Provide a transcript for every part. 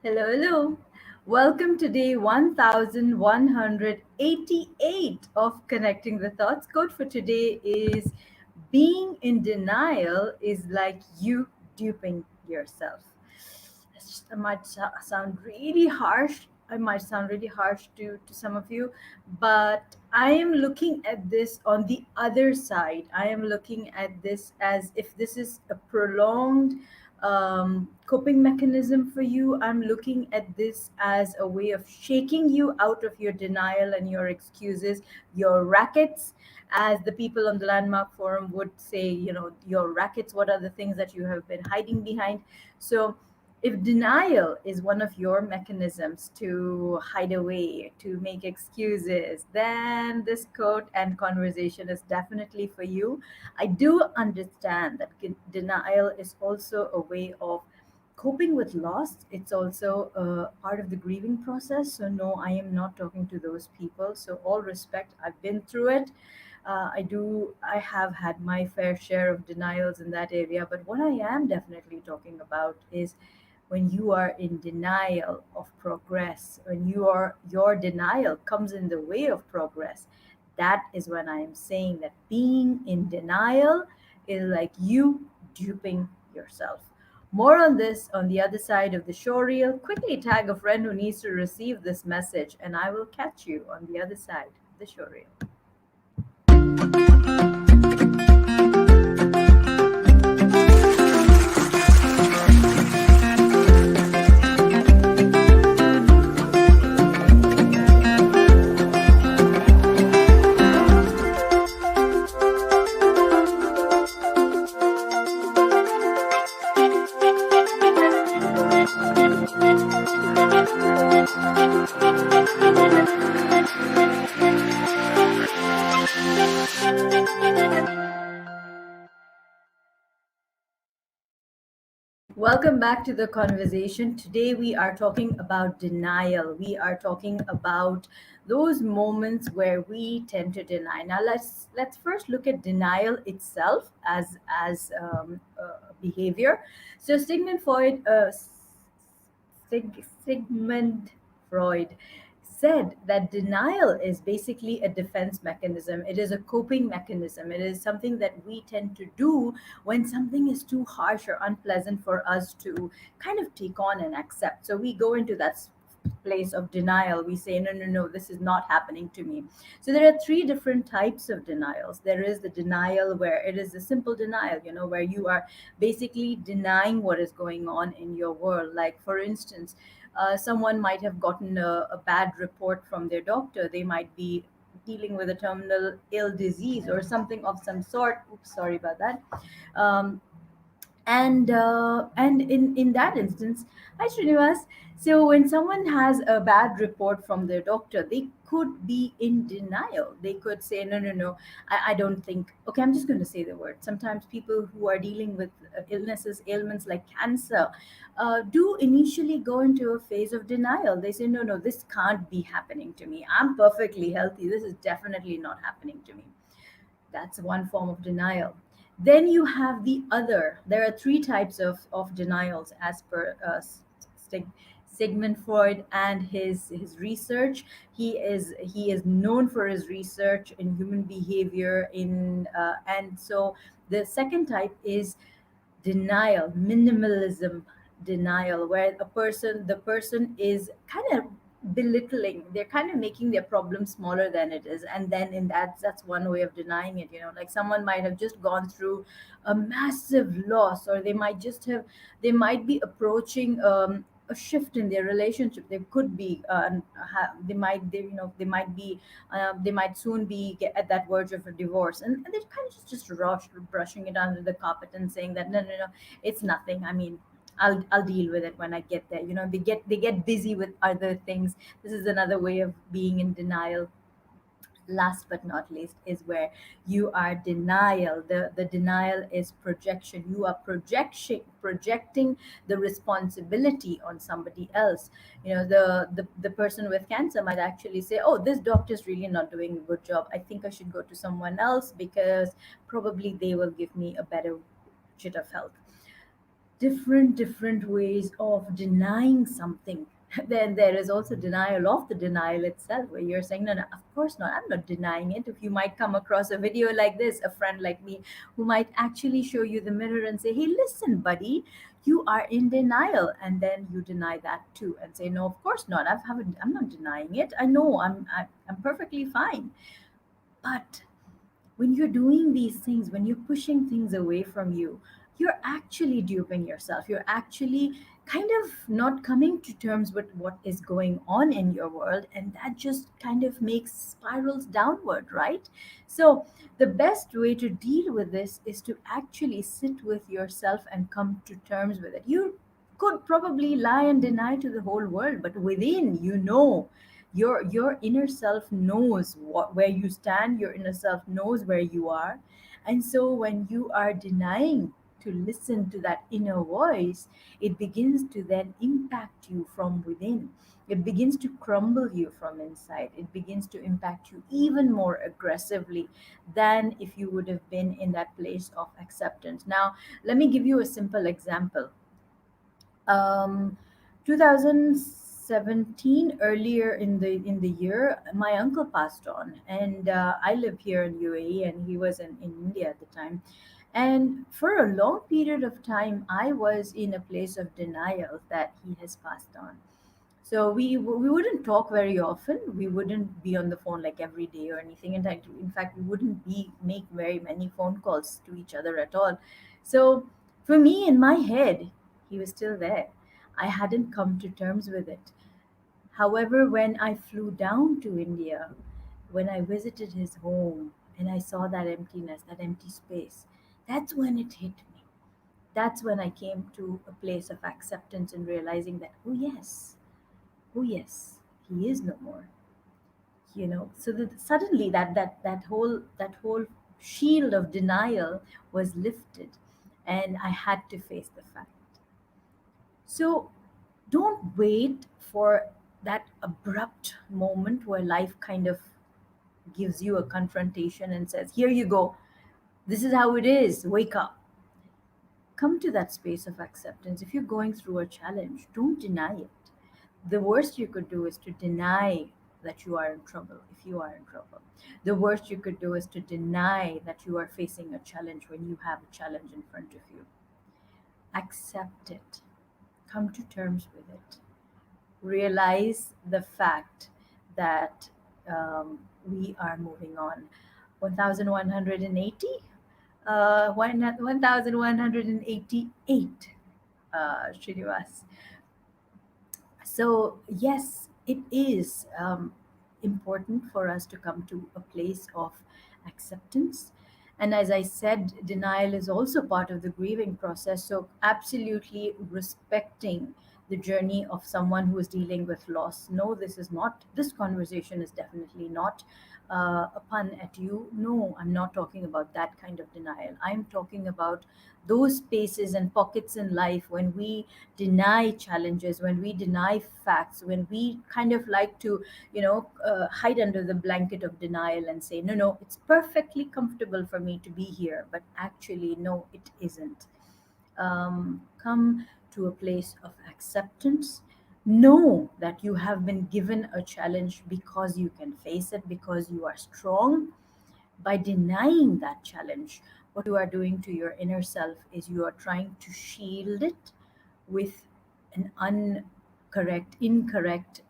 Hello, hello. Welcome to day 1188 of Connecting the Thoughts. Code for today is being in denial is like you duping yourself. It might sound really harsh. I might sound really harsh to some of you, but I am looking at this on the other side. I am looking at this as if this is a prolonged coping mechanism for you. I'm looking at this as a way of shaking you out of your denial and your excuses, your rackets, as the people on the Landmark Forum would say, your rackets, what are the things that you have been hiding behind? So, if denial is one of your mechanisms to hide away, to make excuses, then this quote and conversation is definitely for you. I do understand that denial is also a way of coping with loss. It's also a part of the grieving process. So, no, I am not talking to those people. So, all respect, I've been through it. I have had my fair share of denials in that area. But what I am definitely talking about is when you are in denial of progress, when your denial comes in the way of progress, that is when I am saying that being in denial is like you duping yourself. More on this on the other side of the show reel. Quickly tag a friend who needs to receive this message, and I will catch you on the other side of the show reel. Welcome back to the conversation. Today we are talking about denial. We are talking about those moments where we tend to deny. Now let's first look at denial itself as behavior. So Sigmund Freud said that denial is basically a defense mechanism. It is a coping mechanism. It is something that we tend to do when something is too harsh or unpleasant for us to kind of take on and accept. So we go into that place of denial. We say, no, no, no, this is not happening to me. So there are three different types of denials. There is the denial where it is a simple denial, where you are basically denying what is going on in your world. Like, for instance, someone might have gotten a bad report from their doctor. They might be dealing with a terminal ill disease or something of some sort. Oops, sorry about that. Um, and in that instance, hi Srinivas. So when someone has a bad report from their doctor, they could be in denial. They could say, no, no, no, I don't think. Okay, I'm just going to say the word. Sometimes people who are dealing with illnesses, ailments like cancer, do initially go into a phase of denial. They say, no, no, this can't be happening to me. I'm perfectly healthy. This is definitely not happening to me. That's one form of denial. Then you have the other. There are three types of denials as per Stig, Sigmund Freud and his research. He is known for his research in human behavior. And so the second type is denial, minimalism denial, where the person is kind of belittling, they're kind of making their problem smaller than it is. And then in that's one way of denying it. Like someone might have just gone through a massive loss, or they might be approaching a shift in their relationship. They could be they might soon be at that verge of a divorce, and they're kind of just brushing it under the carpet and saying that no, no, no, it's nothing. I mean, I'll deal with it when I get there. They get busy with other things. This is another way of being in denial. Last but not least is where you are denial. The denial is projection. You are projecting the responsibility on somebody else. The person with cancer might actually say, oh, this doctor is really not doing a good job. I think I should go to someone else because probably they will give me a better shit of health. different ways of denying something. Then there is also denial of the denial itself, where you're saying, no, no, of course not, I'm not denying it. If you might come across a video like this, a friend like me who might actually show you the mirror and say, hey, listen, buddy, you are in denial, and then you deny that too and say, no, of course not, I'm not denying it, I know I'm perfectly fine. But when you're doing these things, when you're pushing things away from you, you're actually duping yourself. You're actually kind of not coming to terms with what is going on in your world. And that just kind of makes spirals downward, right? So, the best way to deal with this is to actually sit with yourself and come to terms with it. You could probably lie and deny to the whole world, but within, you know, your inner self knows where you stand, your inner self knows where you are. And so when you are denying to listen to that inner voice, it begins to then impact you from within. It begins to crumble you from inside. It begins to impact you even more aggressively than if you would have been in that place of acceptance. Now, let me give you a simple example. um 2017, earlier in the year, my uncle passed on, and I live here in UAE, and he was in India at the time. And for a long period of time, I was in a place of denial that he has passed on. So we wouldn't talk very often. We wouldn't be on the phone like every day or anything. In fact, we wouldn't be make very many phone calls to each other at all. So for me, in my head, he was still there. I hadn't come to terms with it. However, when I flew down to India, when I visited his home and I saw that emptiness, that empty space, that's when it hit me. That's when I came to a place of acceptance and realizing that, oh yes, he is no more. So that suddenly that whole shield of denial was lifted, and I had to face the fact. So don't wait for that abrupt moment where life kind of gives you a confrontation and says, here you go, this is how it is, wake up. Come to that space of acceptance. If you're going through a challenge, don't deny it. The worst you could do is to deny that you are in trouble if you are in trouble. The worst you could do is to deny that you are facing a challenge when you have a challenge in front of you. Accept it. Come to terms with it. Realize the fact that we are moving on. 1180? 1188, Srinivas. So, yes, it is important for us to come to a place of acceptance. And as I said, denial is also part of the grieving process. So, absolutely respecting the journey of someone who is dealing with loss. No, this conversation is definitely not a pun at you. No, I'm not talking about that kind of denial. I'm talking about those spaces and pockets in life when we deny challenges, when we deny facts, when we kind of like to, hide under the blanket of denial and say, no, no, it's perfectly comfortable for me to be here. But actually, no, it isn't. Come to a place of acceptance. Know that you have been given a challenge because you can face it, because you are strong. By denying that challenge, what you are doing to your inner self is you are trying to shield it with an incorrect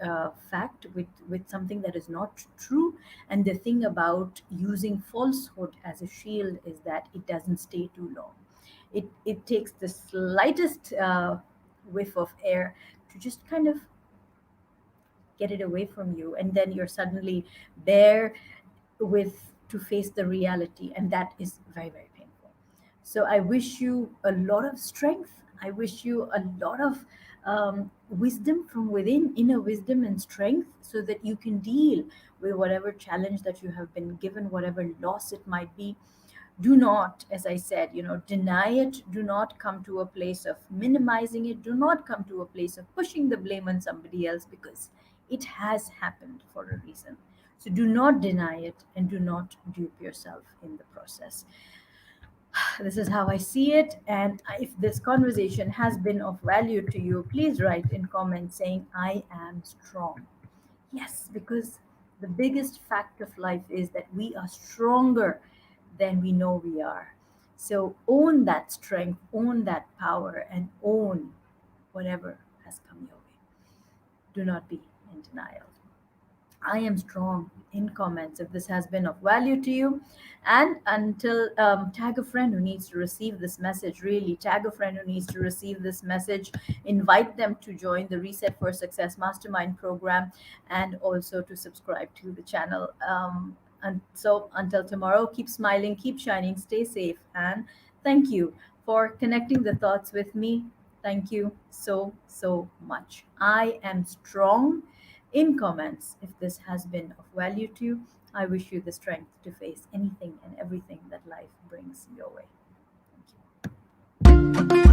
fact, with something that is not true. And the thing about using falsehood as a shield is that it doesn't stay too long. It takes the slightest whiff of air to just kind of get it away from you, and then you're suddenly there with to face the reality, and that is very, very painful. So I wish you a lot of strength. I wish you a lot of wisdom from within, inner wisdom and strength, so that you can deal with whatever challenge that you have been given, whatever loss it might be. Do not, as I said, deny it. Do not come to a place of minimizing it. Do not come to a place of pushing the blame on somebody else, because it has happened for a reason. So do not deny it, and do not dupe yourself in the process. This is how I see it. And if this conversation has been of value to you, please write in comments saying, I am strong. Yes, because the biggest fact of life is that we are stronger than we know we are. So own that strength, own that power, and own whatever has come your way. Do not be in denial. I am strong in comments if this has been of value to you. And until tag a friend who needs to receive this message, really tag a friend who needs to receive this message, invite them to join the Reset for Success Mastermind program and also to subscribe to the channel. And so until tomorrow, keep smiling, keep shining, stay safe, and thank you for connecting the thoughts with me. Thank you so, so much. I am strong in comments if this has been of value to you. I wish you the strength to face anything and everything that life brings your way. Thank you.